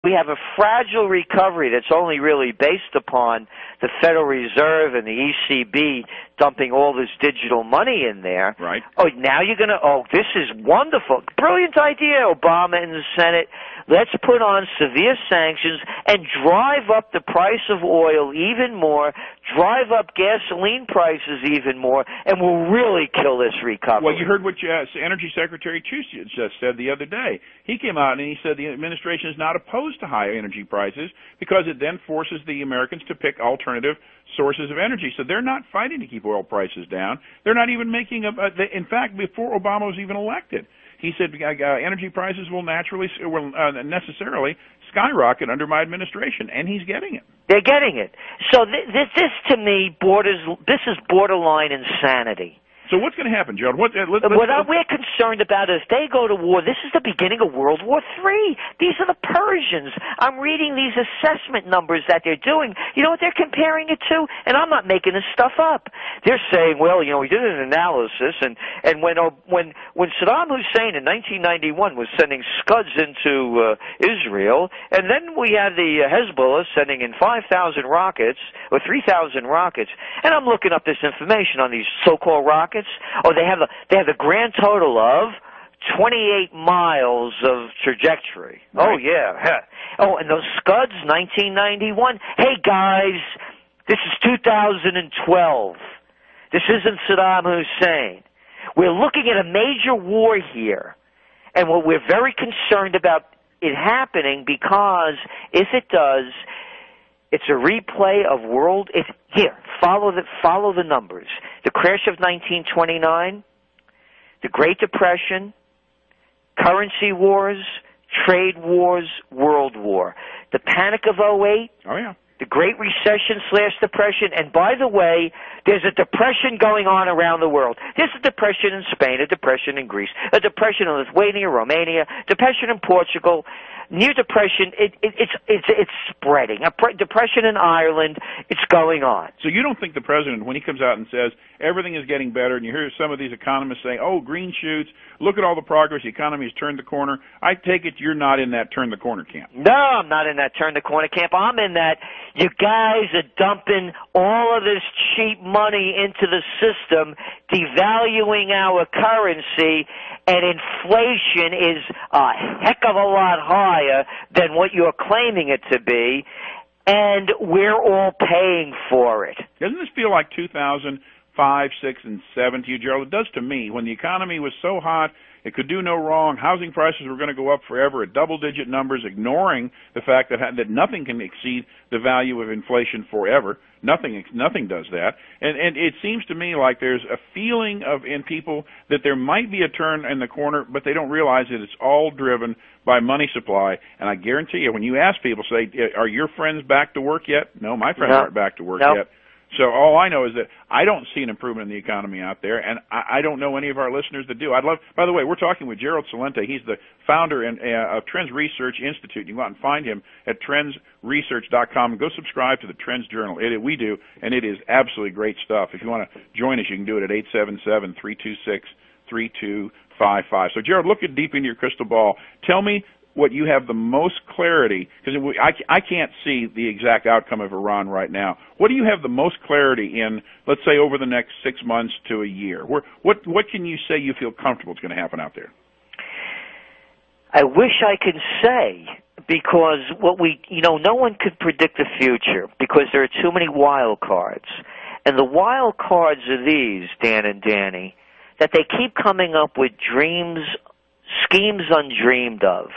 we have a fragile recovery that's only really based upon the Federal Reserve and the ECB dumping all this digital money in there. Right. Oh, now you're going to, this is wonderful. Brilliant idea, Obama and the Senate. Let's put on severe sanctions and drive up the price of oil even more, drive up gasoline prices even more, and we'll really kill this recovery. Well, you heard what Energy Secretary Chu just said the other day. He came out and he said the administration is not opposed to high energy prices because it then forces the Americans to pick alternative sources of energy. So they're not fighting to keep oil prices down. They're not even making in fact, before Obama was even elected, he said energy prices will necessarily skyrocket under my administration, and he's getting it. They're getting it. So this to me this is borderline insanity. So what's going to happen, Gerald? What we're concerned about is if they go to war, this is the beginning of World War III. These are the Persians. I'm reading these assessment numbers that they're doing. You know what they're comparing it to? And I'm not making this stuff up. They're saying, well, we did an analysis, and when Saddam Hussein in 1991 was sending Scuds into Israel, and then we had the Hezbollah sending in 5,000 rockets, or 3,000 rockets, and I'm looking up this information on these so-called rockets. Oh, they have a grand total of 28 miles of trajectory. Right. Oh, yeah. Oh, and those Scuds, 1991. Hey, guys, this is 2012. This isn't Saddam Hussein. We're looking at a major war here, and what we're very concerned about it happening because if it does, it's a replay of follow the numbers. The crash of 1929, the Great Depression, currency wars, trade wars, World War, the Panic of '08, the Great Recession / Depression, and by the way, there's a depression going on around the world. There's a depression in Spain, a depression in Greece, a depression in Lithuania, Romania, depression in Portugal, near depression. It's spreading. A depression in Ireland. It's going on. So you don't think the president, when he comes out and says everything is getting better, and you hear some of these economists saying, "Oh, green shoots! Look at all the progress. The economy has turned the corner." I take it you're not in that turn the corner camp. No, I'm not in that turn the corner camp. I'm in that you guys are dumping all of this cheap money into the system, devaluing our currency, and inflation is a heck of a lot higher than what you're claiming it to be, and we're all paying for it. Doesn't this feel like 2005, 6, and 7 to you, Gerald? It does to me. When the economy was so hot, it could do no wrong. Housing prices were going to go up forever at double-digit numbers, ignoring the fact that nothing can exceed the value of inflation forever. Nothing does that. And it seems to me like there's a feeling in people that there might be a turn in the corner, but they don't realize that it's all driven by money supply. And I guarantee you, when you ask people, say, are your friends back to work yet? No, my friends aren't back to work yet. So all I know is that I don't see an improvement in the economy out there, and I don't know any of our listeners that do. By the way, we're talking with Gerald Celente. He's the founder of Trends Research Institute. You can go out and find him at trendsresearch.com. Go subscribe to the Trends Journal. We do, and it is absolutely great stuff. If you want to join us, you can do it at 877-326-3255. So, Gerald, look deep into your crystal ball. Tell me what you have the most clarity, because I can't see the exact outcome of Iran right now. What do you have the most clarity in, let's say, over the next 6 months to a year? What can you say you feel comfortable is going to happen out there? I wish I could say, because no one could predict the future because there are too many wild cards. And the wild cards are these, Dan and Danny, that they keep coming up with schemes undreamed of.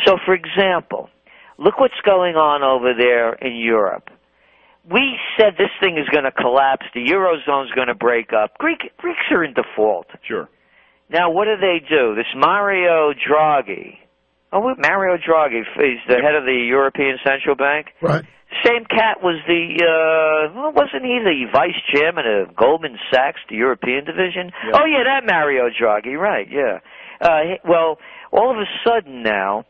So, for example, look what's going on over there in Europe. We said this thing is going to collapse. The Eurozone is going to break up. Greeks are in default. Sure. Now, what do? This Mario Draghi. Mario Draghi is the head of the European Central Bank. Right. Same cat was wasn't he the vice chairman of Goldman Sachs, the European division? Yep. Oh, yeah, that Mario Draghi, right, yeah. Well, all of a sudden now,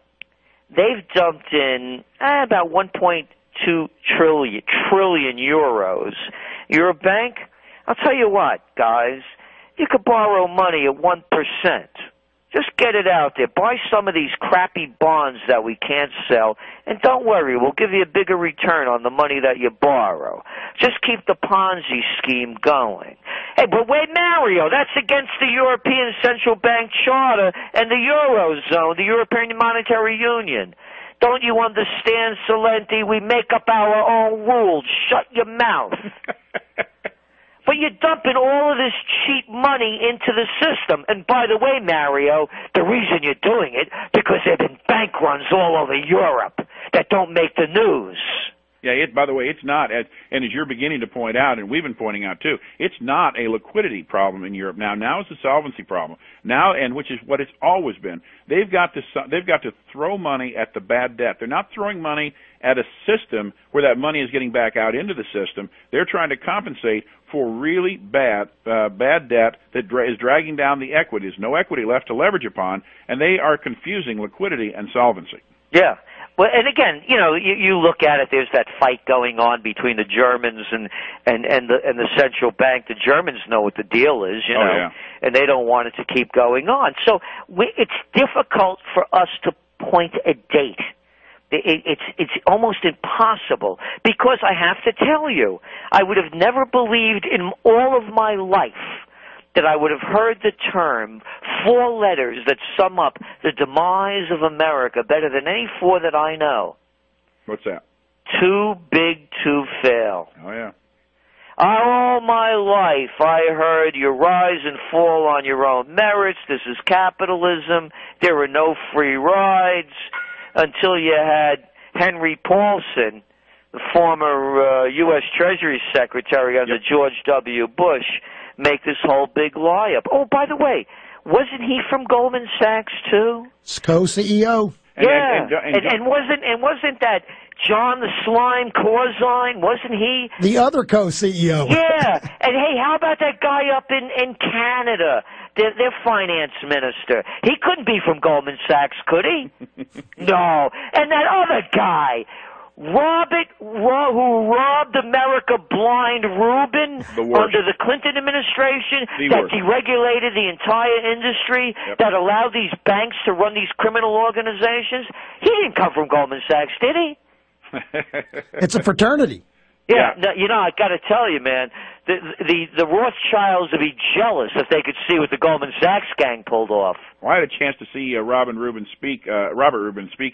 they've dumped in about 1.2 trillion euros. You're a bank? I'll tell you what, guys, you could borrow money at 1%. Just get it out there. Buy some of these crappy bonds that we can't sell, and don't worry, we'll give you a bigger return on the money that you borrow. Just keep the Ponzi scheme going. Hey, but wait, Mario, that's against the European Central Bank Charter and the Eurozone, the European Monetary Union. Don't you understand, Salenti? We make up our own rules. Shut your mouth. But you're dumping all of this cheap money into the system. And by the way, Mario, the reason you're doing it, because there have been bank runs all over Europe that don't make the news. Yeah, by the way, it's not, and as you're beginning to point out, and we've been pointing out too, it's not a liquidity problem in Europe now. Now it's a solvency problem. Now, and which is what it's always been. They've got to throw money at the bad debt. They're not throwing money at a system where that money is getting back out into the system. They're trying to compensate for really bad debt that is dragging down the equity. There's no equity left to leverage upon, and they are confusing liquidity and solvency. Yeah. Well, and again, you look at it. There's that fight going on between the Germans and the central bank. The Germans know what the deal is, yeah. And they don't want it to keep going on. So it's difficult for us to point a date. It's almost impossible, because I have to tell you, I would have never believed in all of my life that I would have heard the term, 4 letters that sum up the demise of America better than any 4 that I know. What's that? Too big to fail. Oh, yeah. All my life I heard you rise and fall on your own merits. This is capitalism. There were no free rides, until you had Henry Paulson, the former U.S. Treasury Secretary under George W. Bush, make this whole big lie up. Oh, by the way, wasn't he from Goldman Sachs too? Co-CEO. Yeah, and wasn't that John the Slime Corzine? Wasn't he the other co-CEO? Yeah, and hey, how about that guy up in Canada, their finance minister? He couldn't be from Goldman Sachs, could he? No, and that other guy. Who robbed America blind, Rubin, under the Clinton administration, that deregulated the entire industry, that allowed these banks to run these criminal organizations? He didn't come from Goldman Sachs, did he? It's a fraternity. Yeah, no, I got to tell you, man, the Rothschilds would be jealous if they could see what the Goldman Sachs gang pulled off. Well, I had a chance to see Robert Rubin speak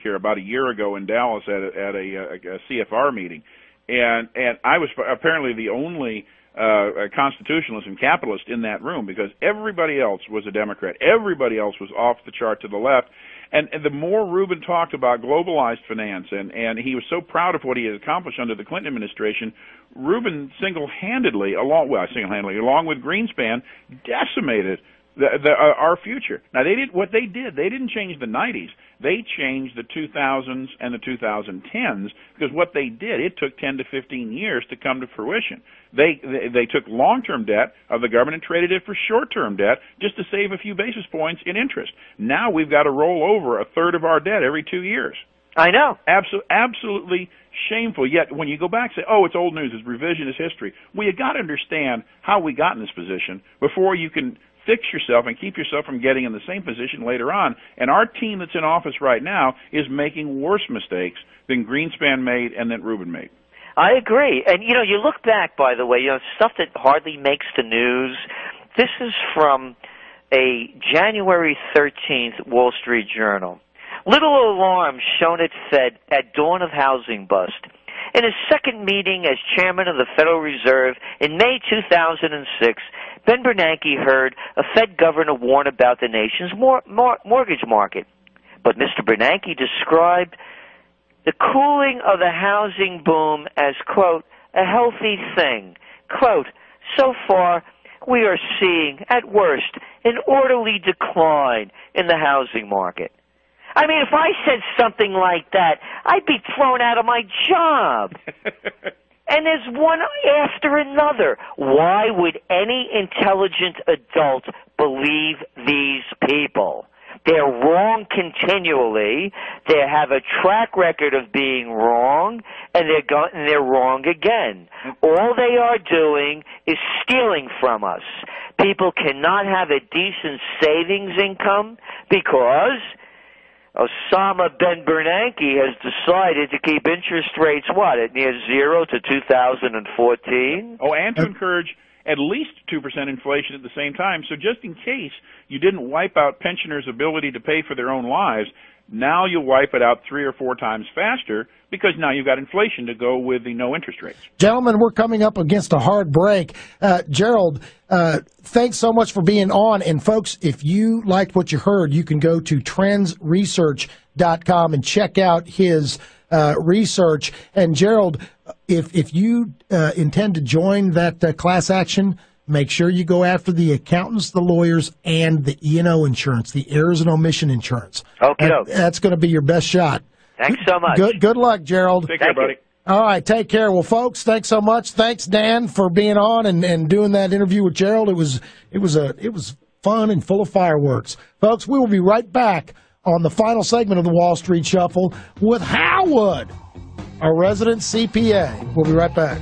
here about a year ago in Dallas at a CFR meeting, and I was apparently the only constitutionalist and capitalist in that room, because everybody else was a Democrat. Everybody else was off the chart to the left. And the more Rubin talked about globalized finance, and he was so proud of what he had accomplished under the Clinton administration, Rubin single-handedly, along with Greenspan, decimated our future. Now, they didn't change the 90s. They changed the 2000s and the 2010s, because what they did, it took 10 to 15 years to come to fruition. They took long-term debt of the government and traded it for short-term debt just to save a few basis points in interest. Now we've got to roll over a third of our debt every 2 years. I know. Absolutely shameful. Yet when you go back and say, oh, it's old news, it's revisionist history, well, you got to understand how we got in this position before you can fix yourself and keep yourself from getting in the same position later on. And our team that's in office right now is making worse mistakes than Greenspan made and that Rubin made. I agree. And, you look back, by the way, stuff that hardly makes the news. This is from a January 13th Wall Street Journal. Little alarm shown at Fed at dawn of housing bust. In his second meeting as chairman of the Federal Reserve in May 2006, Ben Bernanke heard a Fed governor warn about the nation's mortgage market. But Mr. Bernanke described the cooling of the housing boom as, quote, a healthy thing. Quote, so far we are seeing, at worst, an orderly decline in the housing market. I mean, if I said something like that, I'd be thrown out of my job. And there's one after another. Why would any intelligent adult believe these people? They're wrong continually. They have a track record of being wrong, and they're wrong again. All they are doing is stealing from us. People cannot have a decent savings income because Osama Ben Bernanke has decided to keep interest rates, at near zero to 2014? Oh, and to encourage at least 2% inflation at the same time. So just in case you didn't wipe out pensioners' ability to pay for their own lives, now you'll wipe it out 3 or 4 times faster because now you've got inflation to go with the no interest rates. Gentlemen, we're coming up against a hard break. Gerald, thanks so much for being on. And folks, if you liked what you heard, you can go to trendsresearch.com and check out his research. And Gerald, if you intend to join that class action, make sure you go after the accountants, the lawyers, and the E&O insurance, the errors and omission insurance. Okay. That's going to be your best shot. Thanks so much. Good luck, Gerald. Take care, buddy. All right, take care. Well, folks, thanks so much. Thanks, Dan, for being on and doing that interview with Gerald. It was fun and full of fireworks. Folks, we will be right back on the final segment of the Wall Street Shuffle with Howard, our resident CPA. We'll be right back.